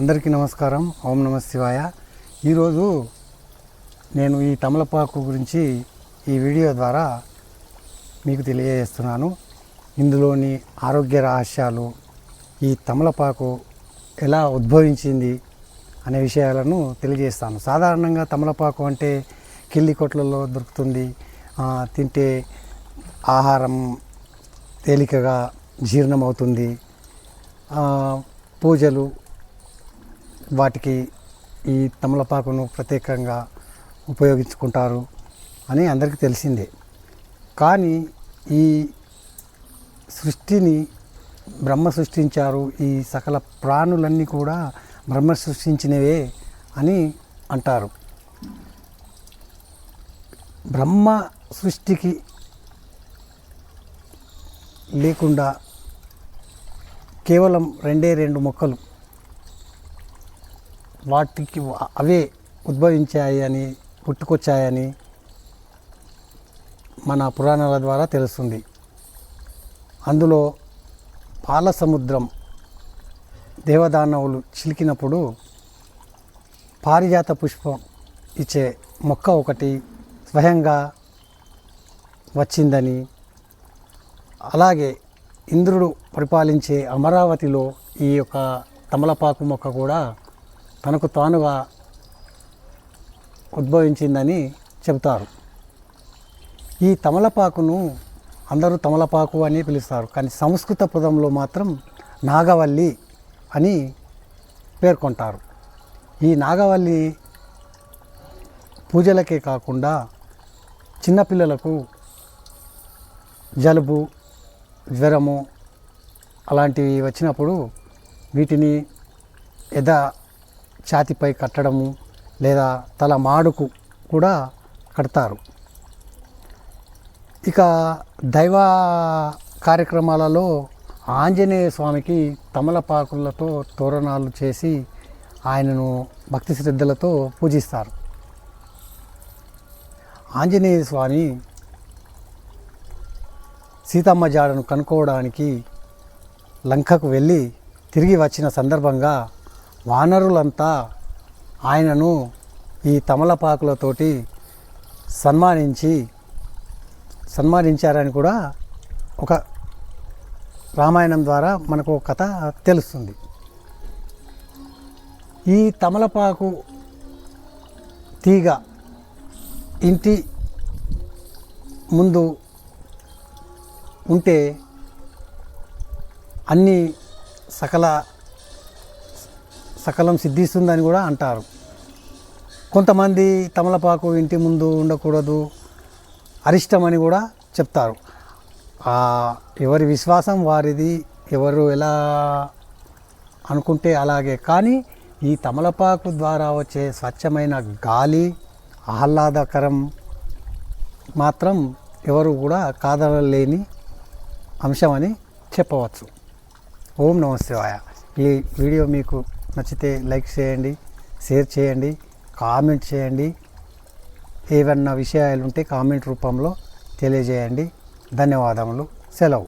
అందరికీ నమస్కారం. ఓం నమ శివాయ. ఈరోజు నేను ఈ తమలపాకు గురించి ఈ వీడియో ద్వారా మీకు తెలియజేస్తున్నాను. ఇందులోని ఆరోగ్య రహస్యాలు, ఈ తమలపాకు ఎలా ఉద్భవించింది అనే విషయాలను తెలియజేస్తాను. సాధారణంగా తమలపాకు అంటే కిల్లి కొట్లలో దొరుకుతుంది. తింటే ఆహారం తేలికగా జీర్ణమవుతుంది. పూజలు వాటికి ఈ తమలపాకును ప్రత్యేకంగా ఉపయోగించుకుంటారు అని అందరికీ తెలిసిందే. కానీ ఈ సృష్టిని బ్రహ్మ సృష్టించారు. ఈ సకల ప్రాణులన్నీ కూడా బ్రహ్మ సృష్టించినవే అని అంటారు. బ్రహ్మ సృష్టికి లేకుండా కేవలం రెండు మొక్కలు వాటికి అవే ఉద్భవించాయని, పుట్టుకొచ్చాయని మన పురాణాల ద్వారా తెలుస్తుంది. అందులో పాల సముద్రం దేవదానవులు చిలికినప్పుడు పారిజాత పుష్పం ఇచ్చే మొక్క ఒకటి స్వయంగా వచ్చిందని, అలాగే ఇంద్రుడు పరిపాలించే అమరావతిలో ఈ యొక్క తమలపాకు మొక్క కూడా తనకు తానుగా ఉద్భవించిందని చెబుతారు. ఈ తమలపాకును అందరూ తమలపాకు అని పిలుస్తారు, కానీ సంస్కృత పదంలో మాత్రం నాగవల్లి అని పేర్కొంటారు. ఈ నాగవల్లి పూజలకే కాకుండా చిన్నపిల్లలకు జలుబు, జ్వరము అలాంటివి వచ్చినప్పుడు వీటిని ఛాతిపై కట్టడము లేదా తల మాడుకు కూడా కడతారు. ఇక దైవ కార్యక్రమాలలో ఆంజనేయ స్వామికి తమలపాకులతో తోరణాలు చేసి ఆయనను భక్తి శ్రద్ధలతో పూజిస్తారు. ఆంజనేయ స్వామి సీతమ్మ జాడను కనుక్కోవడానికి లంకకు వెళ్ళి తిరిగి వచ్చిన సందర్భంగా వానరులంతా ఆయనను ఈ తమలపాకులతోటి సన్మానించారని కూడా ఒక రామాయణం ద్వారా మనకు ఒక కథ తెలుస్తుంది. ఈ తమలపాకు తీగ ఇంటి ముందు ఉంటే అన్నీ సకలం సిద్ధిస్తుందని కూడా అంటారు. కొంతమంది తమలపాకు ఇంటి ముందు ఉండకూడదు, అరిష్టమని కూడా చెప్తారు. ఎవరి విశ్వాసం వారిది, ఎవరు ఎలా అనుకుంటే అలాగే. కానీ ఈ తమలపాకు ద్వారా వచ్చే స్వచ్ఛమైన గాలి, ఆహ్లాదకరం మాత్రం ఎవరు కూడా కాదనలేని అంశమని చెప్పవచ్చు. ఓం నమ శివాయ. ఈ వీడియో మీకు నచ్చితే లైక్ చేయండి, షేర్ చేయండి, కామెంట్ చేయండి. ఏవన్నా విషయాలు ఉంటే కామెంట్ రూపంలో తెలియజేయండి. ధన్యవాదములు. సెలవు.